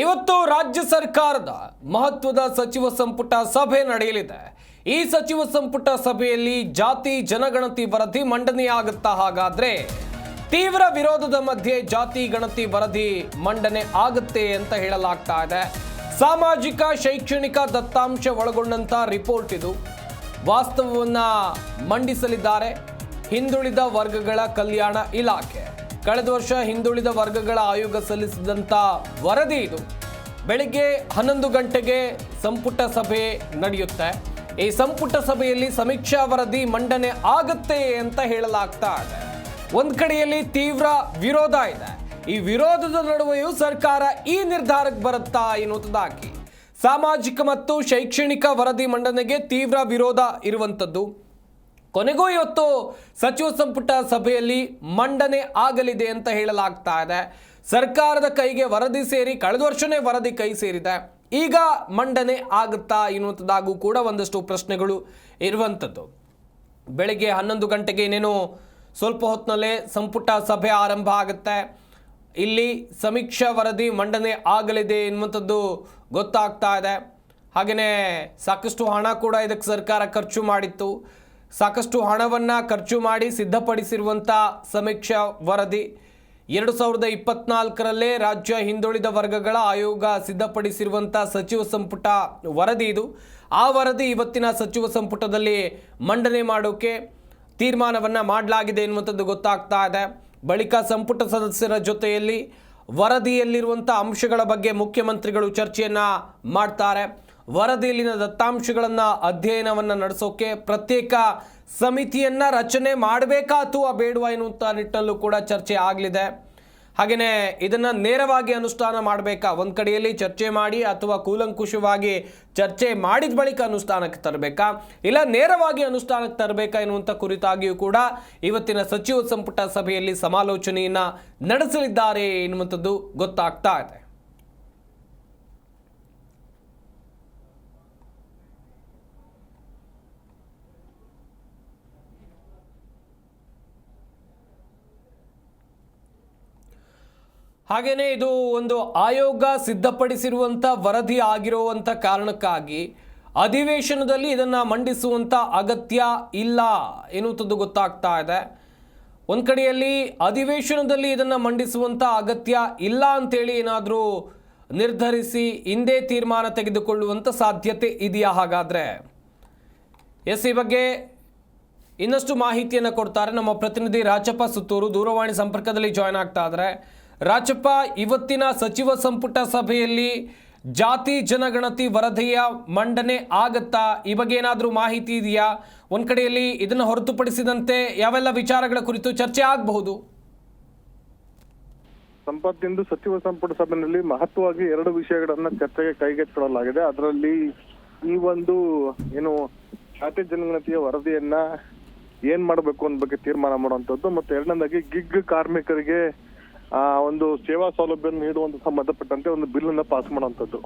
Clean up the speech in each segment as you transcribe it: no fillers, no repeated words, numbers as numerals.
ಇವತ್ತು ರಾಜ್ಯ ಸರ್ಕಾರದ ಮಹತ್ವದ ಸಚಿವ ಸಂಪುಟ ಸಭೆ ನಡೆಯಲಿದೆ. ಈ ಸಚಿವ ಸಂಪುಟ ಸಭೆಯಲ್ಲಿ ಜಾತಿ ಜನಗಣತಿ ವರದಿ ಮಂಡನೆಯಾಗುತ್ತಾ? ಹಾಗಾದ್ರೆ ತೀವ್ರ ವಿರೋಧದ ಮಧ್ಯೆ ಜಾತಿ ಗಣತಿ ವರದಿ ಮಂಡನೆ ಆಗುತ್ತೆ ಅಂತ ಹೇಳಲಾಗ್ತಾ ಇದೆ. ಸಾಮಾಜಿಕ ಶೈಕ್ಷಣಿಕ ದತ್ತಾಂಶ ಒಳಗೊಂಡಂತ ರಿಪೋರ್ಟ್ ಇದು. ವಾಸ್ತವವನ್ನ ಮಂಡಿಸಲಿದ್ದಾರೆ ಹಿಂದುಳಿದ ವರ್ಗಗಳ ಕಲ್ಯಾಣ ಇಲಾಖೆ. ಕಳೆದ ವರ್ಷ ಹಿಂದುಳಿದ ವರ್ಗಗಳ ಆಯೋಗ ಸಲ್ಲಿಸಿದಂಥ ವರದಿ ಇದು. ಬೆಳಿಗ್ಗೆ 11 ಗಂಟೆಗೆ ಸಂಪುಟ ಸಭೆ ನಡೆಯುತ್ತೆ. ಈ ಸಂಪುಟ ಸಭೆಯಲ್ಲಿ ಸಮೀಕ್ಷಾ ವರದಿ ಮಂಡನೆ ಆಗುತ್ತೆ ಅಂತ ಹೇಳಲಾಗ್ತಾ ಇದೆ. ಒಂದು ಕಡೆಯಲ್ಲಿ ತೀವ್ರ ವಿರೋಧ ಇದೆ. ಈ ವಿರೋಧದ ನಡುವೆಯೂ ಸರ್ಕಾರ ಈ ನಿರ್ಧಾರಕ್ಕೆ ಬರುತ್ತಾ ಎನ್ನುವುದಾಗಿ ಸಾಮಾಜಿಕ ಮತ್ತು ಶೈಕ್ಷಣಿಕ ವರದಿ ಮಂಡನೆಗೆ ತೀವ್ರ ವಿರೋಧ ಇರುವಂಥದ್ದು. ಕೊನೆಗೂ ಇವತ್ತು ಸಚಿವ ಸಂಪುಟ ಸಭೆಯಲ್ಲಿ ಮಂಡನೆ ಆಗಲಿದೆ ಅಂತ ಹೇಳಲಾಗ್ತಾ ಇದೆ. ಸರ್ಕಾರದ ಕೈಗೆ ವರದಿ ಸೇರಿ ಕಳೆದ ವರ್ಷನೇ ವರದಿ ಕೈ ಸೇರಿದೆ. ಈಗ ಮಂಡನೆ ಆಗುತ್ತಾ ಎನ್ನುವಂಥದ್ದಾಗೂ ಕೂಡ ಒಂದಷ್ಟು ಪ್ರಶ್ನೆಗಳು ಇರುವಂಥದ್ದು. ಬೆಳಗ್ಗೆ 11 ಗಂಟೆಗೆ ಇನ್ನೇನು ಸ್ವಲ್ಪ ಹೊತ್ತಿನಲ್ಲೇ ಸಂಪುಟ ಸಭೆ ಆರಂಭ ಆಗುತ್ತೆ. ಇಲ್ಲಿ ಸಮೀಕ್ಷಾ ವರದಿ ಮಂಡನೆ ಆಗಲಿದೆ ಎನ್ನುವಂಥದ್ದು ಗೊತ್ತಾಗ್ತಾ ಇದೆ. ಹಾಗೆಯೇ ಸಾಕಷ್ಟು ಹಣ ಕೂಡ ಇದಕ್ಕೆ ಸರ್ಕಾರ ಖರ್ಚು ಮಾಡಿತ್ತು. ಸಾಕಷ್ಟು ಹಣವನ್ನು ಖರ್ಚು ಮಾಡಿ ಸಿದ್ಧಪಡಿಸಿರುವಂಥ ಸಮೀಕ್ಷಾ ವರದಿ 2024ರಲ್ಲೇ ರಾಜ್ಯ ಹಿಂದುಳಿದ ವರ್ಗಗಳ ಆಯೋಗ ಸಿದ್ಧಪಡಿಸಿರುವಂಥ ಸಚಿವ ಸಂಪುಟ ವರದಿ ಇದು. ಆ ವರದಿ ಇವತ್ತಿನ ಸಚಿವ ಸಂಪುಟದಲ್ಲಿ ಮಂಡನೆ ಮಾಡೋಕ್ಕೆ ತೀರ್ಮಾನವನ್ನು ಮಾಡಲಾಗಿದೆ ಎನ್ನುವಂಥದ್ದು ಗೊತ್ತಾಗ್ತಾ ಇದೆ. ಬಳಿಕ ಸಂಪುಟ ಸದಸ್ಯರ ಜೊತೆಯಲ್ಲಿ ವರದಿಯಲ್ಲಿರುವಂಥ ಅಂಶಗಳ ಬಗ್ಗೆ ಮುಖ್ಯಮಂತ್ರಿಗಳು ಚರ್ಚೆಯನ್ನು ಮಾಡ್ತಾರೆ. ವರದಿಯಲ್ಲಿನ ದತ್ತಾಂಶಗಳನ್ನು ಅಧ್ಯಯನವನ್ನು ನಡೆಸೋಕೆ ಪ್ರತ್ಯೇಕ ಸಮಿತಿಯನ್ನು ರಚನೆ ಮಾಡಬೇಕಾ ಅಥವಾ ಬೇಡವಾ ಎನ್ನುವಂಥ ನಿಟ್ಟಿನಲ್ಲೂ ಕೂಡ ಚರ್ಚೆ ಆಗಲಿದೆ. ಹಾಗೆಯೇ ಇದನ್ನು ನೇರವಾಗಿ ಅನುಷ್ಠಾನ ಮಾಡಬೇಕಾ, ಒಂದು ಕಡೆಯಲ್ಲಿ ಚರ್ಚೆ ಮಾಡಿ ಅಥವಾ ಕೂಲಂಕುಷವಾಗಿ ಚರ್ಚೆ ಮಾಡಿದ ಬಳಿಕ ಅನುಷ್ಠಾನಕ್ಕೆ ತರಬೇಕಾ, ಇಲ್ಲ ನೇರವಾಗಿ ಅನುಷ್ಠಾನಕ್ಕೆ ತರಬೇಕಾ ಎನ್ನುವಂಥ ಕುರಿತಾಗಿಯೂ ಕೂಡ ಇವತ್ತಿನ ಸಚಿವ ಸಂಪುಟ ಸಭೆಯಲ್ಲಿ ಸಮಾಲೋಚನೆಯನ್ನು ನಡೆಸಲಿದ್ದಾರೆ ಎನ್ನುವಂಥದ್ದು ಗೊತ್ತಾಗ್ತಾ ಇದೆ. ಹಾಗೆಯೇ ಇದು ಒಂದು ಆಯೋಗ ಸಿದ್ಧಪಡಿಸಿರುವಂಥ ವರದಿ ಆಗಿರುವಂಥ ಕಾರಣಕ್ಕಾಗಿ ಅಧಿವೇಶನದಲ್ಲಿ ಇದನ್ನು ಮಂಡಿಸುವಂಥ ಅಗತ್ಯ ಇಲ್ಲ ಎನ್ನುವಂಥದ್ದು ಗೊತ್ತಾಗ್ತಾ ಇದೆ. ಒಂದು ಕಡೆಯಲ್ಲಿ ಅಧಿವೇಶನದಲ್ಲಿ ಇದನ್ನು ಮಂಡಿಸುವಂಥ ಅಗತ್ಯ ಇಲ್ಲ ಅಂತೇಳಿ ಏನಾದರೂ ನಿರ್ಧರಿಸಿ ಹಿಂದೆ ತೀರ್ಮಾನ ತೆಗೆದುಕೊಳ್ಳುವಂಥ ಸಾಧ್ಯತೆ ಇದೆಯಾ? ಹಾಗಾದರೆ ಈ ಬಗ್ಗೆ ಇನ್ನಷ್ಟು ಮಾಹಿತಿಯನ್ನು ಕೊಡ್ತಾರೆ ನಮ್ಮ ಪ್ರತಿನಿಧಿ ರಾಚಪ್ಪ ಸುತ್ತೂರು. ದೂರವಾಣಿ ಸಂಪರ್ಕದಲ್ಲಿ ಜಾಯ್ನ್ ಆಗ್ತಾ ಇದ್ದಾರೆ. ರಾಚಪ್ಪ, ಇವತ್ತಿನ ಸಚಿವ ಸಂಪುಟ ಸಭೆಯಲ್ಲಿ ಜಾತಿ ಜನಗಣತಿ ವರದಿಯ ಮಂಡನೆ ಆಗತ್ತಾ? ಈ ಬಗ್ಗೆ ಏನಾದರೂ ಮಾಹಿತಿ ಇದೆಯಾ? ಒಂದು ಕಡೆಯಲ್ಲಿ ಇದನ್ನು ಹೊರತುಪಡಿಸಿದಂತೆ ಯಾವೆಲ್ಲ ವಿಚಾರಗಳ ಕುರಿತು ಚರ್ಚೆ ಆಗಬಹುದು? ಸಂಪತ್ತಿಂದು ಸಚಿವ ಸಂಪುಟ ಸಭೆಯಲ್ಲಿ ಮಹತ್ವವಾಗಿ 2 ವಿಷಯಗಳನ್ನ ಚರ್ಚೆಗೆ ಕೈಗೆತ್ತಿಕೊಳ್ಳಲಾಗಿದೆ. ಅದರಲ್ಲಿ ಈ ಒಂದು ಏನು ಜಾತಿ ಜನಗಣತಿಯ ವರದಿಯನ್ನ ಏನ್ ಮಾಡಬೇಕು ಅನ್ನೋ ಬಗ್ಗೆ ತೀರ್ಮಾನ ಮಾಡುವಂತದ್ದು, ಮತ್ತೆ ಎರಡನೇದಾಗಿ ಗಿಗ್ ಕಾರ್ಮಿಕರಿಗೆ ಒಂದು ಸೇವಾ ಸೌಲಭ್ಯ ನೀಡುವಂತ ಸಂಬಂಧಪಟ್ಟಂತೆ ಒಂದು ಬಿಲ್ ಅನ್ನ ಪಾಸ್ ಮಾಡುವಂತದ್ದು.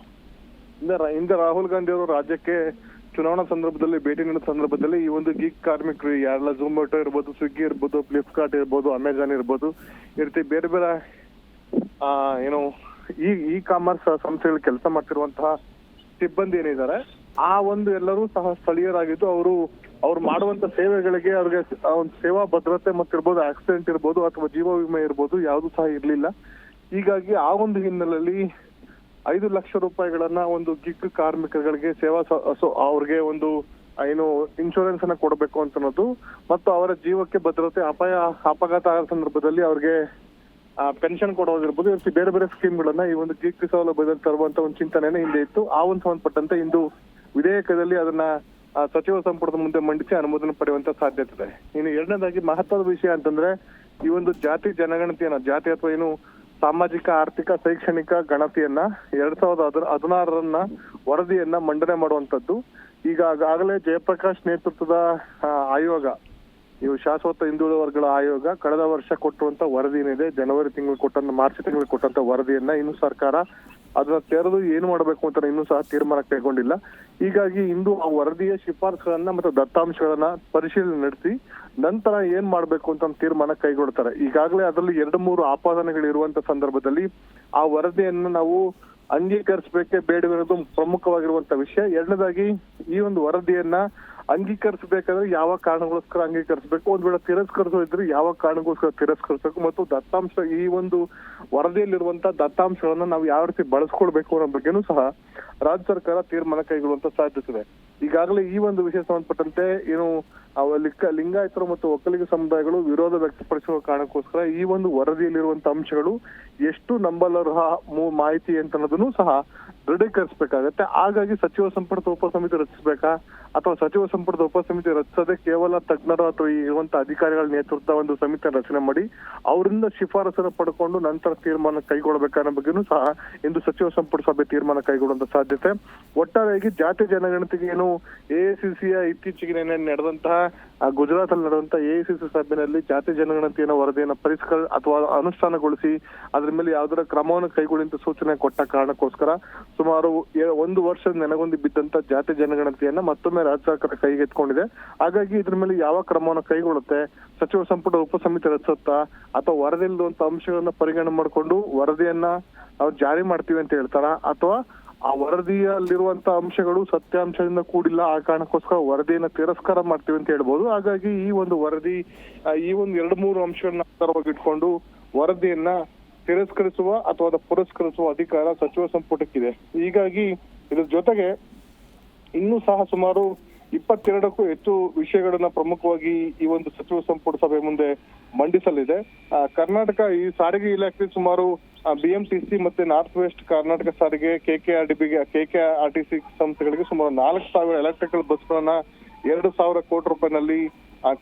ಹಿಂದೆ ರಾಹುಲ್ ಗಾಂಧಿ ಅವರು ರಾಜ್ಯಕ್ಕೆ ಚುನಾವಣಾ ಸಂದರ್ಭದಲ್ಲಿ ಭೇಟಿ ನೀಡಿದ ಸಂದರ್ಭದಲ್ಲಿ ಈ ಒಂದು ಗಿಗ್ ಕಾರ್ಮಿಕರು ಯಾರೆಲ್ಲ ಝೊಮ್ಯಾಟೊ ಇರ್ಬೋದು, ಸ್ವಿಗ್ಗಿ ಇರ್ಬೋದು, ಫ್ಲಿಪ್ಕಾರ್ಟ್ ಇರ್ಬೋದು, ಅಮೆಜಾನ್ ಇರ್ಬೋದು, ಈ ರೀತಿ ಬೇರೆ ಬೇರೆ ಏನು ಈ ಕಾಮರ್ಸ್ ಸಂಸ್ಥೆಗಳು ಕೆಲಸ ಮಾಡ್ತಿರುವಂತಹ ಸಿಬ್ಬಂದಿ ಏನಿದ್ದಾರೆ ಆ ಒಂದು ಎಲ್ಲರೂ ಸಹ ಸ್ಥಳೀಯರಾಗಿದ್ದು ಅವ್ರು ಮಾಡುವಂತ ಸೇವೆಗಳಿಗೆ ಅವ್ರಿಗೆ ಒಂದು ಸೇವಾ ಭದ್ರತೆ ಮತ್ತಿರ್ಬೋದು, ಆಕ್ಸಿಡೆಂಟ್ ಇರ್ಬೋದು ಅಥವಾ ಜೀವ ವಿಮೆ ಇರ್ಬೋದು, ಯಾವ್ದು ಸಹ ಇರ್ಲಿಲ್ಲ. ಹೀಗಾಗಿ ಆ ಒಂದು ಹಿನ್ನೆಲೆಯಲ್ಲಿ 5 ಲಕ್ಷ ರೂಪಾಯಿಗಳನ್ನ ಒಂದು ಗಿಗ್ ಕಾರ್ಮಿಕರಿಗೆ ಅವ್ರಿಗೆ ಒಂದು ಏನು ಇನ್ಶೂರೆನ್ಸ್ ಅನ್ನ ಕೊಡಬೇಕು ಅಂತ ಅನ್ನೋದು, ಮತ್ತು ಅವರ ಜೀವಕ್ಕೆ ಭದ್ರತೆ, ಅಪಘಾತ ಆದ ಸಂದರ್ಭದಲ್ಲಿ ಅವ್ರಿಗೆ ಪೆನ್ಷನ್ ಕೊಡೋದಿರ್ಬೋದು, ಈ ಬೇರೆ ಬೇರೆ ಸ್ಕೀಮ್ಗಳನ್ನ ಈ ಒಂದು ಗಿಗ್ ಸೌಲಭ್ಯದಲ್ಲಿ ತರುವಂತ ಒಂದು ಚಿಂತನೆನೇ ಹಿಂದೆ ಇತ್ತು. ಆ ಒಂದು ಸಂಬಂಧಪಟ್ಟಂತೆ ಇಂದು ವಿಧೇಯಕದಲ್ಲಿ ಅದನ್ನ ಸಚಿವ ಸಂಪುಟದ ಮುಂದೆ ಮಂಡಿಸಿ ಅನುಮೋದನೆ ಪಡೆಯುವಂತ ಸಾಧ್ಯತೆ ಇದೆ. ಇನ್ನು ಎರಡನೇದಾಗಿ ಮಹತ್ವದ ವಿಷಯ ಅಂತಂದ್ರೆ ಈ ಒಂದು ಜಾತಿ ಜನಗಣತಿಯನ್ನ, ಜಾತಿ ಅಥವಾ ಏನು ಸಾಮಾಜಿಕ ಆರ್ಥಿಕ ಶೈಕ್ಷಣಿಕ ಗಣತಿಯನ್ನ 2016 ವರದಿಯನ್ನ ಮಂಡನೆ ಮಾಡುವಂತದ್ದು. ಈಗ ಆಗಲೇ ಜಯಪ್ರಕಾಶ್ ನೇತೃತ್ವದ ಆಯೋಗ, ಇವು ಶಾಶ್ವತ ಹಿಂದುಳಿದ ವರ್ಗಗಳ ಆಯೋಗ ಕಳೆದ ವರ್ಷ ಕೊಟ್ಟುವಂತ ವರದಿ ಏನಿದೆ, ಮಾರ್ಚ್ ತಿಂಗಳು ಕೊಟ್ಟಂತ ವರದಿಯನ್ನ ಇನ್ನು ಸರ್ಕಾರ ಅದನ್ನ ತೆರೆದು ಏನು ಮಾಡಬೇಕು ಅಂತ ಇನ್ನೂ ಸಹ ತೀರ್ಮಾನ ಕೈಗೊಂಡಿಲ್ಲ. ಹೀಗಾಗಿ ಇಂದು ಆ ವರದಿಯ ಶಿಫಾರಸುಗಳನ್ನ ಮತ್ತು ದತ್ತಾಂಶಗಳನ್ನ ಪರಿಶೀಲನೆ ನಡೆಸಿ ನಂತರ ಏನ್ ಮಾಡ್ಬೇಕು ಅಂತ ತೀರ್ಮಾನ ಕೈಗೊಳ್ತಾರೆ. ಈಗಾಗಲೇ ಅದರಲ್ಲಿ 2-3 ಆಪಾದನೆಗಳು ಇರುವಂತ ಸಂದರ್ಭದಲ್ಲಿ ಆ ವರದಿಯನ್ನು ನಾವು ಅಂಗೀಕರಿಸಬೇಕೇ ಬೇಡವಿರೋದು ಪ್ರಮುಖವಾಗಿರುವಂತ ವಿಷಯ. ಎರಡನೇದಾಗಿ ಈ ಒಂದು ವರದಿಯನ್ನ ಅಂಗೀಕರಿಸಬೇಕಾದ್ರೆ ಯಾವ ಕಾರಣಗೋಸ್ಕರ ಅಂಗೀಕರಿಸಬೇಕು, ಒಂದ್ ವೇಳೆ ತಿರಸ್ಕರಿಸೋದಿದ್ರೆ ಯಾವ ಕಾರಣಗೋಸ್ಕರ ತಿರಸ್ಕರಿಸಬೇಕು, ಮತ್ತು ದತ್ತಾಂಶ ಈ ಒಂದು ವರದಿಯಲ್ಲಿರುವಂತಹ ದತ್ತಾಂಶಗಳನ್ನ ನಾವು ಯಾವ ರೀತಿ ಬಳಸ್ಕೊಳ್ಬೇಕು ಅನ್ನೋ ಬಗ್ಗೆನೂ ಸಹ ರಾಜ್ಯ ಸರ್ಕಾರ ತೀರ್ಮಾನ ಕೈಗೊಳ್ಳುವಂತ ಸಾಧ್ಯತೆ ಇದೆ. ಈಗಾಗಲೇ ಈ ಒಂದು ವಿಷಯ ಸಂಬಂಧಪಟ್ಟಂತೆ ಏನು ಲಿಂಗಾಯತರು ಮತ್ತು ಒಕ್ಕಲಿಗ ಸಮುದಾಯಗಳು ವಿರೋಧ ವ್ಯಕ್ತಪಡಿಸುವ ಕಾರಣಕ್ಕೋಸ್ಕರ ಈ ಒಂದು ವರದಿಯಲ್ಲಿರುವಂತಹ ಅಂಶಗಳು ಎಷ್ಟು ನಂಬಲರ್ಹ ಮಾಹಿತಿ ಅಂತ ಅನ್ನೋದನ್ನು ಸಹ ದೃಢೀಕರಿಸಬೇಕಾಗತ್ತೆ. ಹಾಗಾಗಿ ಸಚಿವ ಸಂಪುಟದ ಉಪಸಮಿತಿ ರಚಿಸಬೇಕಾ, ಅಥವಾ ಸಚಿವ ಸಂಪುಟದ ಉಪಸಮಿತಿ ರಚಿಸದೆ ಕೇವಲ ತಜ್ಞರು ಅಥವಾ ಇರುವಂತ ಅಧಿಕಾರಿಗಳ ನೇತೃತ್ವ ಒಂದು ಸಮಿತಿ ರಚನೆ ಮಾಡಿ ಅವರಿಂದ ಶಿಫಾರಸನ್ನು ಪಡ್ಕೊಂಡು ನಂತರ ತೀರ್ಮಾನ ಕೈಗೊಳ್ಳಬೇಕನ್ನೋ ಬಗ್ಗೆನೂ ಸಹ ಇಂದು ಸಚಿವ ಸಂಪುಟ ಸಭೆ ತೀರ್ಮಾನ ಕೈಗೊಳ್ಳುವಂತ ಸಾಧ್ಯತೆ. ಒಟ್ಟಾರೆಯಾಗಿ ಜಾತಿ ಜನಗಣತಿಗೆ ಏನು ಎಐಸಿಸಿಯ ಇತ್ತೀಚೆಗೆ ನಡೆದಂತಹ ಗುಜರಾತ್ ಅಲ್ಲಿ ನಡೆದಂತಹ ಎಐಸಿಸಿ ಸಭೆಯಲ್ಲಿ ಜಾತಿ ಜನಗಣತಿಯ ವರದಿಯನ್ನು ಅಥವಾ ಅನುಷ್ಠಾನಗೊಳಿಸಿ ಅದ್ರ ಮೇಲೆ ಯಾವ್ದಾರ ಕ್ರಮವನ್ನು ಕೈಗೊಳ್ಳಿ ಅಂತ ಸೂಚನೆ ಕೊಟ್ಟ ಕಾರಣಕ್ಕೋಸ್ಕರ ಸುಮಾರು 1 ವರ್ಷದ ನೆನಗುಂದಿ ಬಿದ್ದಂತ ಜಾತಿ ಜನಗಣತಿಯನ್ನ ಮತ್ತೊಮ್ಮೆ ರಾಜ್ಯ ಸರ್ಕಾರ ಕೈಗೆತ್ಕೊಂಡಿದೆ. ಹಾಗಾಗಿ ಇದ್ರ ಮೇಲೆ ಯಾವ ಕ್ರಮವನ್ನು ಕೈಗೊಳ್ಳುತ್ತೆ, ಸಚಿವ ಸಂಪುಟ ಉಪಸಮಿತಿ ರಚಿಸುತ್ತಾ ಅಥವಾ ವರದಿಯಲ್ಲಿರುವಂತ ಅಂಶಗಳನ್ನ ಪರಿಗಣನೆ ಮಾಡಿಕೊಂಡು ವರದಿಯನ್ನ ನಾವು ಜಾರಿ ಮಾಡ್ತೀವಿ ಅಂತ ಹೇಳ್ತಾರ, ಅಥವಾ ಆ ವರದಿಯಲ್ಲಿರುವಂತ ಅಂಶಗಳು ಸತ್ಯಾಂಶದಿಂದ ಕೂಡಿಲ್ಲ ಆ ಕಾರಣಕ್ಕೋಸ್ಕರ ವರದಿಯನ್ನ ತಿರಸ್ಕಾರ ಮಾಡ್ತೀವಿ ಅಂತ ಹೇಳ್ಬೋದು. ಹಾಗಾಗಿ ಈ ಒಂದು ವರದಿ ಈ ಒಂದು 2-3 ಅಂಶಗಳನ್ನ ಆಧಾರವಾಗಿ ಇಟ್ಕೊಂಡು ವರದಿಯನ್ನ ತಿರಸ್ಕರಿಸುವ ಅಥವಾ ಪುರಸ್ಕರಿಸುವ ಅಧಿಕಾರ ಸಚಿವ ಸಂಪುಟಕ್ಕಿದೆ. ಹೀಗಾಗಿ ಇದ್ರ ಜೊತೆಗೆ ಇನ್ನೂ ಸಹ ಸುಮಾರು 22ಕ್ಕೂ ಹೆಚ್ಚು ವಿಷಯಗಳನ್ನ ಪ್ರಮುಖವಾಗಿ ಈ ಒಂದು ಸಚಿವ ಸಂಪುಟ ಸಭೆ ಮುಂದೆ ಮಂಡಿಸಲಿದೆ. ಕರ್ನಾಟಕ ಈ ಸಾರಿಗೆ ಇಲಾಖೆ ಸುಮಾರು ಬಿಎಂಟಿಸಿ ಮತ್ತೆ ನಾರ್ತ್ ವೆಸ್ಟ್ ಕರ್ನಾಟಕ ಸಾರಿಗೆ ಕೆಕೆಆರ್ಟಿಸಿ ಸಂಸ್ಥೆಗಳಿಗೆ ಸುಮಾರು 4,000 ಎಲೆಕ್ಟ್ರಿಕಲ್ ಬಸ್ಗಳನ್ನ 2,000 ಕೋಟಿ ರೂಪಾಯಿನಲ್ಲಿ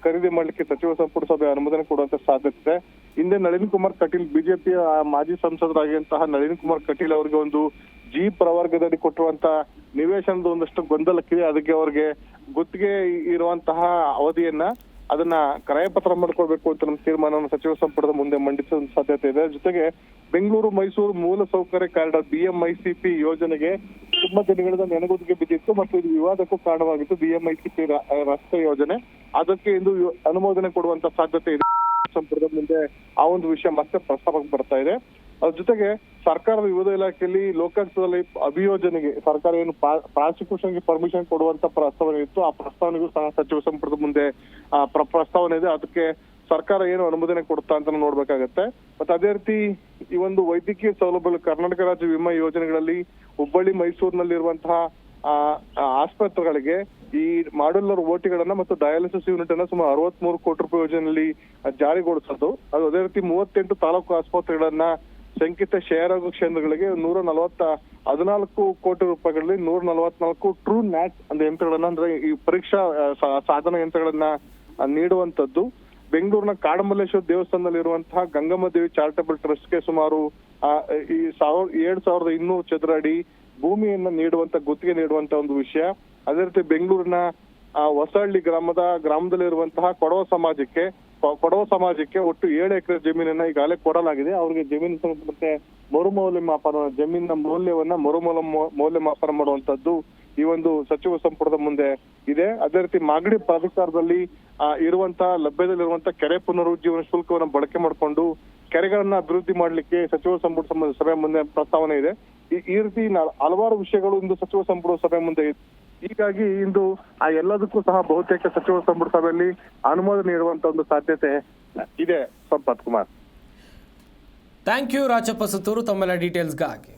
ಖರೀದಿ ಮಾಡ್ಲಿಕ್ಕೆ ಸಚಿವ ಸಂಪುಟ ಸಭೆ ಅನುಮೋದನೆ ಕೊಡುವಂತ ಸಾಧ್ಯತೆ ಇದೆ. ಹಿಂದೆ ನಳಿನ್ ಕುಮಾರ್ ಕಟೀಲ್ ಬಿಜೆಪಿಯ ಮಾಜಿ ಸಂಸದರಾಗಿರುವಂತಹ ನಳಿನ್ ಕುಮಾರ್ ಕಟೀಲ್ ಅವರಿಗೆ ಒಂದು ಜಿ ಪ್ರವರ್ಗದಡಿ ಕೊಟ್ಟಿರುವಂತ ನಿವೇಶನದ ಒಂದಷ್ಟು ಗೊಂದಲಕ್ಕಿದೆ. ಅದಕ್ಕೆ ಅವ್ರಿಗೆ ಗುತ್ತಿಗೆ ಇರುವಂತಹ ಅವಧಿಯನ್ನ ಅದನ್ನ ಕ್ರಯಪತ್ರ ಮಾಡ್ಕೊಳ್ಬೇಕು ಅಂತ ನಮ್ಮ ತೀರ್ಮಾನವನ್ನು ಸಚಿವ ಸಂಪುಟದ ಮುಂದೆ ಮಂಡಿಸುವ ಸಾಧ್ಯತೆ ಇದೆ. ಜೊತೆಗೆ ಬೆಂಗಳೂರು ಮೈಸೂರು ಮೂಲ ಸೌಕರ್ಯ ಕಾರಿಡಾರ್ BMICP ಯೋಜನೆಗೆ ತುಂಬಾ ದಿನಗಳಿಂದ ನೆನಗುದಿಗೆ ಬಿದ್ದಿತ್ತು ಮತ್ತು ಇದು ವಿವಾದಕ್ಕೂ ಕಾರಣವಾಗಿತ್ತು. BMICP ರಸ್ತೆ ಯೋಜನೆ ಅದಕ್ಕೆ ಇಂದು ಅನುಮೋದನೆ ಕೊಡುವಂತ ಸಾಧ್ಯತೆ ಇದೆ. ಸಂಪುಟದ ಮುಂದೆ ಆ ಒಂದು ವಿಷಯ ಮತ್ತೆ ಪ್ರಸ್ತಾಪಕ್ಕೆ ಬರ್ತಾ ಇದೆ. ಅದ್ರ ಜೊತೆಗೆ ಸರ್ಕಾರದ ವಿವಿಧ ಇಲಾಖೆಯಲ್ಲಿ ಲೋಕಾಯುಕ್ತದಲ್ಲಿ ಅಭಿಯೋಜನೆಗೆ ಸರ್ಕಾರ ಏನು ಪ್ರಾಸಿಕ್ಯೂಷನ್ಗೆ ಪರ್ಮಿಷನ್ ಕೊಡುವಂತ ಪ್ರಸ್ತಾವನೆ ಇತ್ತು, ಆ ಪ್ರಸ್ತಾವನೆಗೂ ಸಹ ಸಚಿವ ಸಂಪುಟದ ಮುಂದೆ ಪ್ರಸ್ತಾವನೆ ಇದೆ. ಅದಕ್ಕೆ ಸರ್ಕಾರ ಏನು ಅನುಮೋದನೆ ಕೊಡುತ್ತಾ ಅಂತ ನೋಡ್ಬೇಕಾಗತ್ತೆ. ಮತ್ತೆ ಅದೇ ರೀತಿ ಈ ಒಂದು ವೈದ್ಯಕೀಯ ಸೌಲಭ್ಯ ಕರ್ನಾಟಕ ರಾಜ್ಯ ವಿಮಾ ಯೋಜನೆಗಳಲ್ಲಿ ಹುಬ್ಬಳ್ಳಿ ಮೈಸೂರಿನಲ್ಲಿರುವಂತಹ ಆಸ್ಪತ್ರೆಗಳಿಗೆ ಈ ಮಾಡ್ಯುಲರ್ ಓಟಿಗಳನ್ನ ಮತ್ತು ಡಯಾಲಿಸಿಸ್ ಯೂನಿಟ್ ಅನ್ನ ಸುಮಾರು 63 ಕೋಟಿ ರೂಪಾಯಿ ಯೋಜನೆಯಲ್ಲಿ ಜಾರಿಗೊಳಿಸೋದು. ಅದು ಅದೇ ರೀತಿ 38 ತಾಲೂಕು ಆಸ್ಪತ್ರೆಗಳನ್ನ ಶಂಕಿತ ಕ್ಷಯರೋಗ ಕೇಂದ್ರಗಳಿಗೆ 14 ಕೋಟಿ ರೂಪಾಯಿಗಳಲ್ಲಿ 144 ಟ್ರೂ ನ್ಯಾಟ್ ಅಂತ ಯಂತ್ರಗಳನ್ನ ಅಂದ್ರೆ ಈ ಪರೀಕ್ಷಾ ಸಾಧನ ಯಂತ್ರಗಳನ್ನ ನೀಡುವಂತದ್ದು. ಬೆಂಗಳೂರಿನ ಕಾಡಮಲ್ಲೇಶ್ವರ ದೇವಸ್ಥಾನದಲ್ಲಿರುವಂತಹ ಗಂಗಮ್ಮ ದೇವಿ ಚಾರಿಟಬಲ್ ಟ್ರಸ್ಟ್ಗೆ ಸುಮಾರು ಈ 7,200 ಚದರ ಅಡಿ ಭೂಮಿಯನ್ನ ಗುತ್ತಿಗೆ ನೀಡುವಂತ ಒಂದು ವಿಷಯ. ಅದೇ ರೀತಿ ಬೆಂಗಳೂರಿನ ಹೊಸಹಳ್ಳಿ ಗ್ರಾಮದಲ್ಲಿರುವಂತಹ ಕೊಡವ ಸಮಾಜಕ್ಕೆ ಒಟ್ಟು 7 ಎಕರೆ ಜಮೀನನ್ನ ಈಗಾಗಲೇ ಕೊಡಲಾಗಿದೆ. ಅವ್ರಿಗೆ ಜಮೀನು ಸಂಬಂಧಪಟ್ಟಂತೆ ಜಮೀನಿನ ಮೌಲ್ಯವನ್ನ ಮೌಲ್ಯಮಾಪನ ಮಾಡುವಂತದ್ದು ಈ ಒಂದು ಸಚಿವ ಸಂಪುಟದ ಮುಂದೆ ಇದೆ. ಅದೇ ರೀತಿ ಮಾಗಡಿ ಪ್ರಾಧಿಕಾರದಲ್ಲಿ ಲಭ್ಯದಲ್ಲಿರುವಂತಹ ಕೆರೆ ಪುನರುಜ್ಜೀವನ ಶುಲ್ಕವನ್ನು ಬಳಕೆ ಮಾಡಿಕೊಂಡು ಕೆರೆಗಳನ್ನ ಅಭಿವೃದ್ಧಿ ಮಾಡ್ಲಿಕ್ಕೆ ಸಚಿವ ಸಂಪುಟ ಸಭೆ ಮುಂದೆ ಪ್ರಸ್ತಾವನೆ ಇದೆ. ಈ ರೀತಿ ಹಲವಾರು ವಿಷಯಗಳು ಇಂದು ಸಚಿವ ಸಂಪುಟ ಸಭೆ ಮುಂದೆ ಇದೆ. ಹೀಗಾಗಿ ಇಂದು ಆ ಎಲ್ಲದಕ್ಕೂ ಸಹ ಬಹುತೇಕ ಸಚಿವ ಸಂಪುಟ ಸಭೆಯಲ್ಲಿ ಅನುಮೋದನೆ ನೀಡುವಂತ ಒಂದು ಸಾಧ್ಯತೆ ಇದೆ. ಸಂಪತ್ ಕುಮಾರ್, ಥ್ಯಾಂಕ್ ಯು ರಾಜಪ್ಪ ಸುತ್ತೂರು ತಮ್ಮೆಲ್ಲ ಡೀಟೇಲ್ಸ್ಗಾಗಿ.